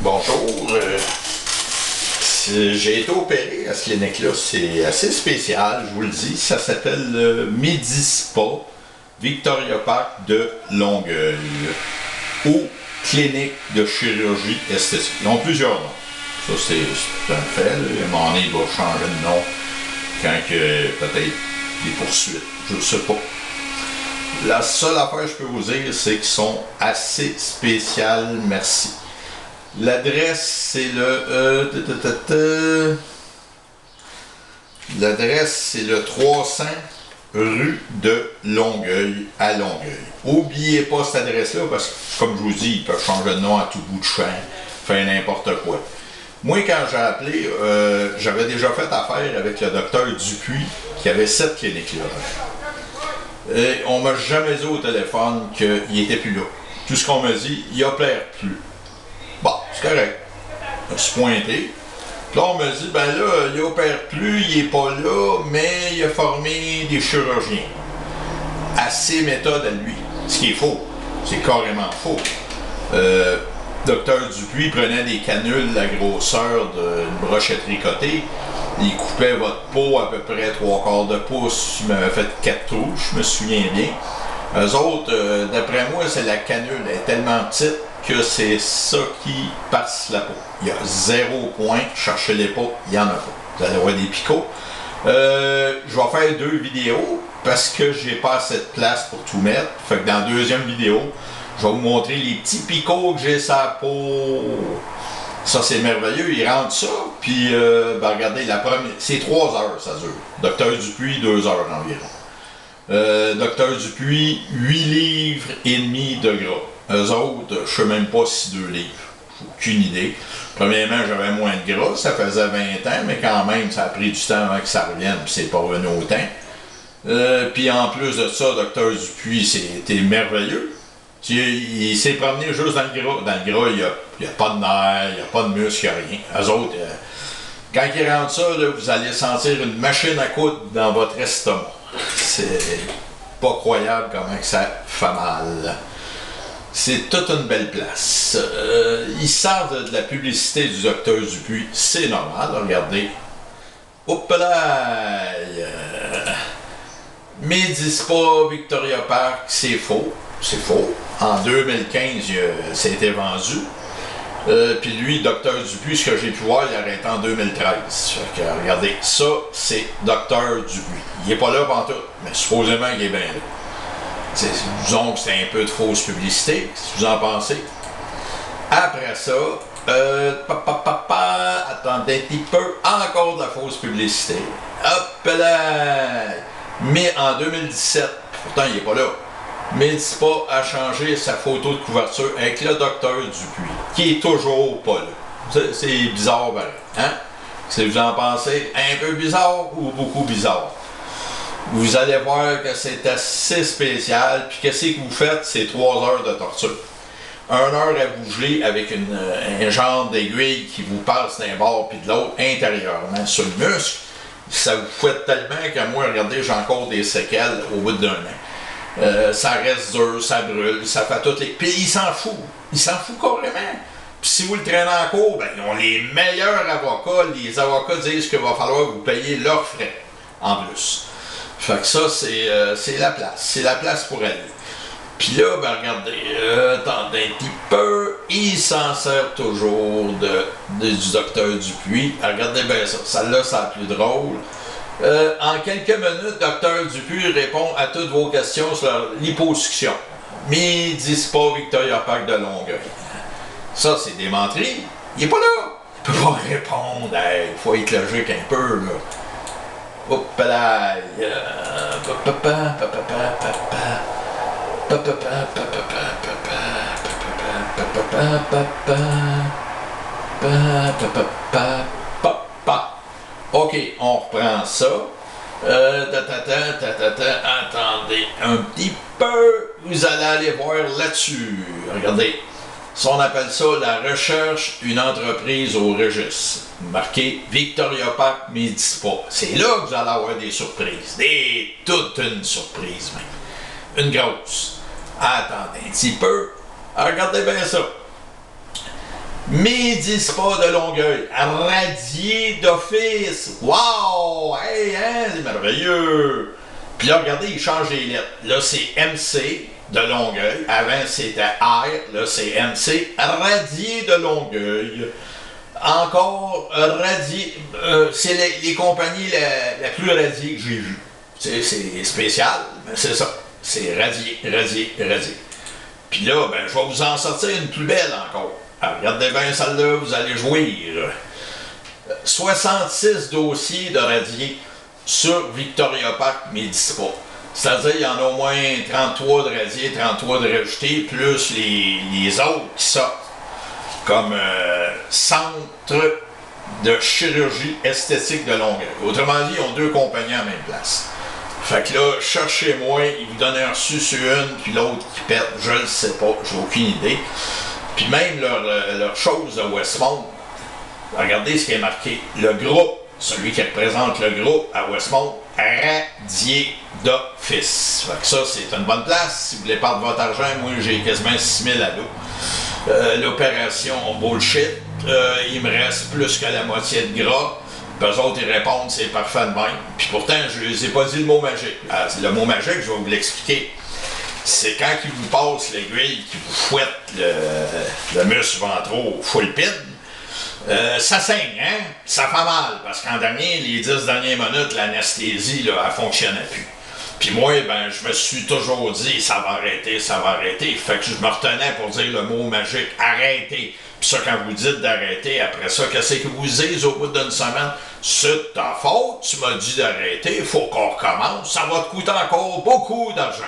Bonjour. J'ai été opéré à cette clinique-là. C'est assez spécial, je vous le dis. Ça s'appelle le Medi-Spa Victoria Park de Longueuil ou Clinique de chirurgie esthétique. Ils ont plusieurs noms. Ça, c'est un fait. À un moment donné, il va changer de nom quand peut-être des poursuites. Je ne sais pas. La seule affaire que je peux vous dire, c'est qu'ils sont assez spéciales, merci. L'adresse, c'est l'adresse, c'est le 300 rue de Longueuil à Longueuil. N'oubliez pas cette adresse-là, parce que, comme je vous dis, ils peuvent changer de nom à tout bout de champ, faire n'importe quoi. Moi, quand j'ai appelé, j'avais déjà fait affaire avec le docteur Dupuis, qui avait cette clinique-là. Et on m'a jamais dit au téléphone qu'il n'était plus là. Tout ce qu'on m'a dit, il opère plus. Bon, c'est correct. Je me suis pointé. Puis là, on m'a dit, ben là, il opère plus, il n'est pas là, mais il a formé des chirurgiens. À ses méthodes à lui. Ce qui est faux. C'est carrément faux. Docteur Dupuis prenait des canules de la grosseur d'une brochette tricotée. Il coupait votre peau à peu près 3/4 de pouce. Il m'avait fait 4 trous, je me souviens bien. Eux autres, d'après moi, c'est la canule. Elle est tellement petite que c'est ça qui passe la peau. Il y a 0 point. Cherchez-les pas, il n'y en a pas. Vous allez avoir des picots. Je vais faire 2 vidéos parce que j'ai pas assez de place pour tout mettre. Fait que dans la deuxième vidéo, je vais vous montrer les petits picots que j'ai sur la peau. Ça, c'est merveilleux. Il rentre ça, puis ben regardez, la première, c'est 3 heures, ça dure. Docteur Dupuis, 2 heures environ. Docteur Dupuis, 8 livres et demi de gras. Eux autres, je sais même pas si 2 livres. J'ai aucune idée. Premièrement, j'avais moins de gras, ça faisait 20 ans, mais quand même, ça a pris du temps avant que ça revienne, puis c'est pas revenu autant. Puis en plus de ça, Docteur Dupuis, c'était merveilleux. Il s'est promené juste dans le gras. Dans le gras, il n'y a pas de nerfs, il n'y a pas de muscles, il n'y a rien. Eux autres, quand ils rentrent ça, là, vous allez sentir une machine à coudre dans votre estomac. C'est pas croyable comment que ça fait mal. C'est toute une belle place. Ils servent de la publicité du Docteur Dupuis. C'est normal, regardez. Hop là! Medi-Spa Victoria Park, c'est faux. C'est faux. En 2015, ça a été vendu. Puis lui, Docteur Dupuis, ce que j'ai pu voir, il a arrêté en 2013. Fait que, regardez, ça, c'est Docteur Dupuis. Il n'est pas là pantoute, mais supposément qu'il est bien là. Disons que c'est un peu de fausse publicité. Qu'est-ce que vous en pensez? Après ça, attendez un petit peu, encore de la fausse publicité. Hop là! Mais en 2017, pourtant il n'est pas là, Medi-Spa a changé sa photo de couverture avec le Docteur Dupuis, qui est toujours pas là. C'est bizarre, pareil. Hein? Si vous en pensez un peu bizarre ou beaucoup bizarre, vous allez voir que c'est assez spécial. Puis qu'est-ce que vous faites? C'est 3 heures de torture. 1 heure à vous geler avec un genre d'aiguille qui vous passe d'un bord puis de l'autre intérieurement sur le muscle. Ça vous fouette tellement que moi, regardez, j'ai encore des séquelles au bout d'1 an. Ça reste dur, ça brûle, ça fait toutes les... Puis il s'en fout. Il s'en fout carrément. Puis si vous le traînez en cours, ben, ils ont les meilleurs avocats. Les avocats disent qu'il va falloir vous payer leurs frais en plus. Fait que ça, c'est la place. C'est la place pour aller. Puis là, ben regardez, attendez un petit peu. Il s'en sert toujours du Docteur Dupuis. Regardez bien ça. Celle-là, c'est la plus drôle. En quelques minutes, Docteur Dupuis répond à toutes vos questions sur l'hyposuction. Medi-Spa Victoria Park de Longueuil. Ça, c'est des menteries. Il n'est pas là. Il ne peut pas répondre. Il faut être logique un peu, là. Hop là. Ok, on reprend ça. Attendez un petit peu. Vous allez aller voir là-dessus. Regardez. Ça, on appelle ça la recherche d'une entreprise au registre. Marqué Victoria Park Medi-Spa. C'est là que vous allez avoir des surprises. Toute une surprise même. Une grosse. Attendez un petit peu. Regardez bien ça. Midi Spa de Longueuil, radié d'office. Wow! Hey, hein, c'est merveilleux! Puis là, regardez, il change les lettres. Là, c'est MC de Longueuil. Avant, c'était R. Là, c'est MC. Radié de Longueuil. Encore radié. C'est les compagnies la plus radiée que j'ai vues. C'est spécial, mais c'est ça. C'est radié, radié, radié. Puis là, ben, je vais vous en sortir une plus belle encore. Alors, regardez bien celle-là, vous allez jouir. 66 dossiers de radiés sur Victoria Park Medi-Spa. C'est-à-dire qu'il y en a au moins 33 de radiés, 33 de rajoutés, plus les autres qui sortent comme centre de chirurgie esthétique de Longueuil. Autrement dit, ils ont deux compagnies en même place. Fait que là, cherchez-moi, ils vous donnent un reçu sur une, puis l'autre qui pète, je ne sais pas, j'ai aucune idée. Puis même leur chose de Westmount, regardez ce qui est marqué. Le groupe, celui qui représente le groupe à Westmount, radié d'office. Fait que ça, c'est une bonne place. Si vous voulez perdre votre argent, moi j'ai quasiment 6 000 à l'eau. L'opération bullshit, il me reste plus que la moitié de gras. Puis eux autres, ils répondent, c'est parfait de même. Puis pourtant, je ne les ai pas dit le mot magique. Le mot magique, je vais vous l'expliquer. C'est quand ils vous passent l'aiguille, qui vous fouette le muscle ventral full pin, ça saigne, hein? Ça fait mal, parce qu'en dernier, les 10 dernières minutes, l'anesthésie, là, elle fonctionnait plus. Puis moi, ben, je me suis toujours dit, ça va arrêter, ça va arrêter. Fait que je me retenais pour dire le mot magique, arrêter. Puis ça, quand vous dites d'arrêter, après ça, qu'est-ce que vous dites au bout d'une semaine? C'est ta faute, tu m'as dit d'arrêter, il faut qu'on recommence, ça va te coûter encore beaucoup d'argent.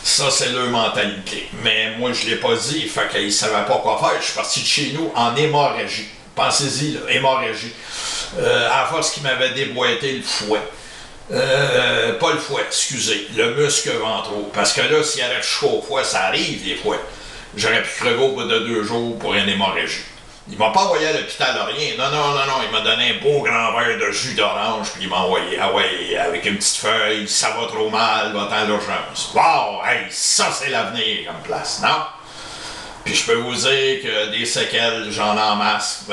Ça, c'est leur mentalité. Mais moi, je ne l'ai pas dit, fait qu'ils ne savaient pas quoi faire. Je suis parti de chez nous en hémorragie. Pensez-y, là, hémorragie. À force qu'ils m'avaient déboîté le fouet. Pas le fouet, excusez, le muscle ventral. Parce que là, s'il y avait chaud au foie, ça arrive des fois. J'aurais pu crever au bout de 2 jours pour une hémorragie. Il m'a pas envoyé à l'hôpital, rien. Non, il m'a donné un beau grand verre de jus d'orange, puis il m'a envoyé, ah ouais, avec une petite feuille, ça va trop mal, va-t'en à l'urgence. Wow, hey, ça c'est l'avenir comme place, non? Puis je peux vous dire que des séquelles, j'en ai en masse.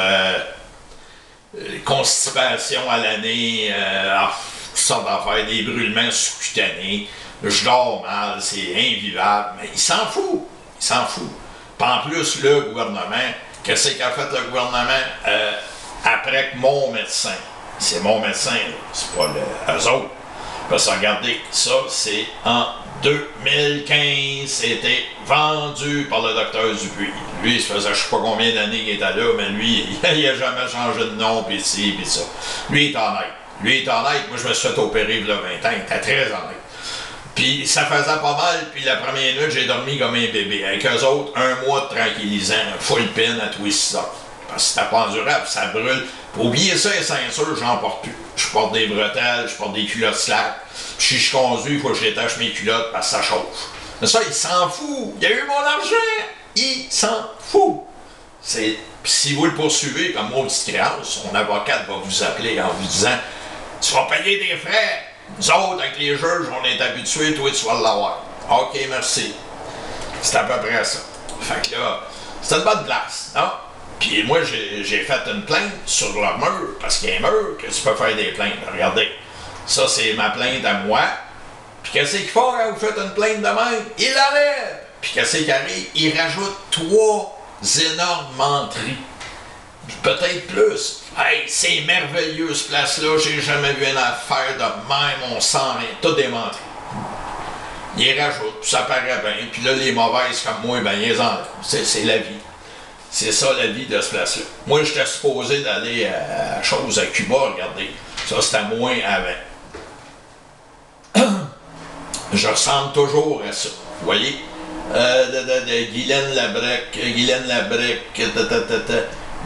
Constipation à l'année, toutes sortes d'affaires, des brûlements sous-cutanés, je dors mal, c'est invivable, mais il s'en fout, il s'en fout. Puis en plus, le gouvernement, qu'est-ce qu'a fait le gouvernement après que mon médecin, c'est mon médecin, c'est pas eux autres, parce que regardez, ça c'est en 2015, c'était vendu par le docteur Dupuis. Lui, ça faisait je sais pas combien d'années qu'il était là, mais lui, il n'a jamais changé de nom, pis ci, pis ça. Lui, il est honnête. Moi, je me suis fait opérer il y a 20 ans, il était très honnête. Puis ça faisait pas mal, puis la première nuit, j'ai dormi comme un bébé. Avec eux autres, 1 mois de tranquillisant, full pin à tous les 6 heures. Parce que c'était pas endurable, ça brûle. Pour oublier ça, les ceintures, j'en porte plus. Je porte des bretelles, je porte des culottes slack. Puis si je conduis, il faut que je détache mes culottes parce que ça chauffe. Mais ça, il s'en fout. Il a eu mon argent. Il s'en fout. Si vous le poursuivez comme maudite créance, son avocate va vous appeler en vous disant « Tu vas payer des frais. Nous autres, avec les juges, on est habitués, toi, tu vas l'avoir. » OK, merci. C'est à peu près ça. Fait que là, c'est une bonne place, non? Puis moi, j'ai fait une plainte sur leur mur, parce qu'il y a un mur que tu peux faire des plaintes. Regardez, ça, c'est ma plainte à moi. Puis qu'est-ce qu'ils font quand vous faites une plainte de même? Ils l'enlèvent! Puis qu'est-ce qui arrive? Ils rajoutent 3 énormes menteries. Peut-être plus. Hey, c'est merveilleux, ce place-là. J'ai jamais vu une affaire de même. On sent rien. Tout démenté. Ils rajoutent, puis ça paraît bien. Puis là, les mauvaises comme moi, ben, ils les enlèvent. C'est la vie. C'est ça, la vie de ce place-là. Moi, j'étais supposé d'aller à chose à Cuba, regardez. Ça, c'était moins avant. Je ressemble toujours à ça. Vous voyez? Guylaine Labrec,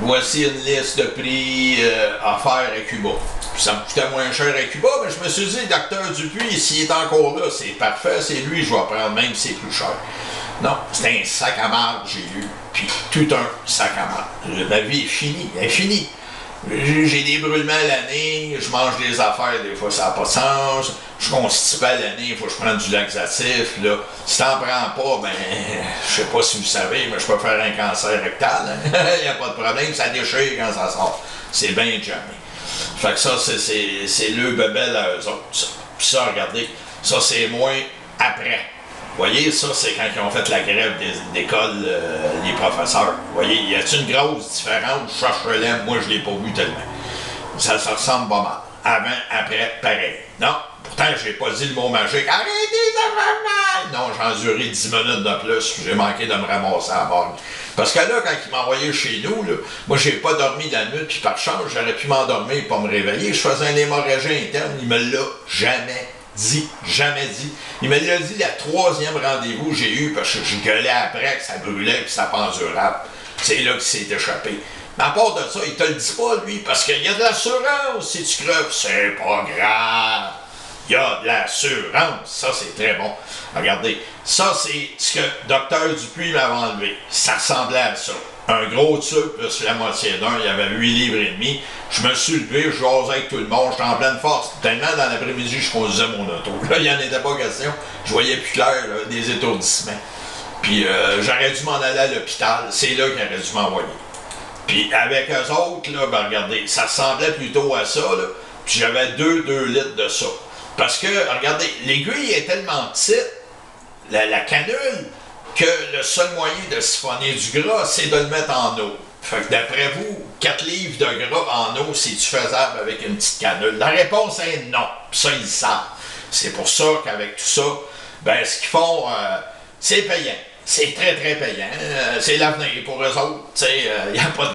voici une liste de prix à faire à Cuba. Puis ça me coûtait moins cher à Cuba, mais je me suis dit, docteur Dupuis, s'il est encore là, c'est parfait, c'est lui, je vais prendre, même si c'est plus cher. Non, c'est un sac à marde, j'ai eu. Puis tout un sac à marde. Ma vie est finie, elle est finie. J'ai des brûlements l'année, je mange des affaires, des fois ça n'a pas de sens. Je suis constipé à l'année, il faut que je prenne du laxatif. Là. Si t'en prends pas, ben, je sais pas si vous savez, mais je peux faire un cancer rectal. Il n'y a pas de problème, ça déchire quand ça sort. C'est bien jamais. Fait que ça, c'est le bebel à eux autres. Ça. Puis ça, regardez, ça c'est moins après. Vous voyez, ça, c'est quand ils ont fait la grève d'école, les professeurs. Vous voyez, y a-t-il une grosse différence? Cherche-le, moi, je l'ai pas vu tellement. Ça ressemble pas mal. Avant, après, pareil. Non, pourtant, j'ai pas dit le mot magique. Arrêtez de faire mal! Non, j'ai enduré 10 minutes de plus. J'ai manqué de me ramasser à bord. Parce que là, quand il m'a envoyé chez nous, là, moi, j'ai pas dormi la nuit, puis par chance, j'aurais pu m'endormir et pas me réveiller. Je faisais un hémorragie interne. Il me l'a jamais dit, jamais dit. Il me l'a dit la 3e rendez-vous que j'ai eu parce que je gueulais après que ça brûlait et que ça pas endurable. C'est là qu'il s'est échappé. Mais à part de ça, il te le dit pas, lui, parce qu'il y a de l'assurance si tu creves. C'est pas grave. Il y a de l'assurance. Ça, c'est très bon. Regardez, ça, c'est ce que Dr Dupuis m'avait enlevé. Ça ressemblait à ça. Un gros tube plus la moitié d'un, il y avait 8 livres et demi. Je me suis levé, je jasais avec tout le monde, j'étais en pleine force. Tellement dans l'après-midi, je conduisais mon auto. Là, il n'y en était pas question. Je voyais plus clair, là, des étourdissements. Puis j'aurais dû m'en aller à l'hôpital. C'est là qu'il aurait dû m'envoyer. Puis avec eux autres, là, ben regardez, ça ressemblait plutôt à ça, là. Puis j'avais 2 litres de ça. Parce que, regardez, l'aiguille est tellement petite, la canule, que le seul moyen de siphonner du gras, c'est de le mettre en eau. Fait que d'après vous, 4 livres de gras en eau, c'est-tu faisable avec une petite canule? La réponse est non. Ça, ils le savent. C'est pour ça qu'avec tout ça, ben ce qu'ils font, c'est payant. C'est très, très payant. C'est l'avenir pour eux autres. Il n'y a pas de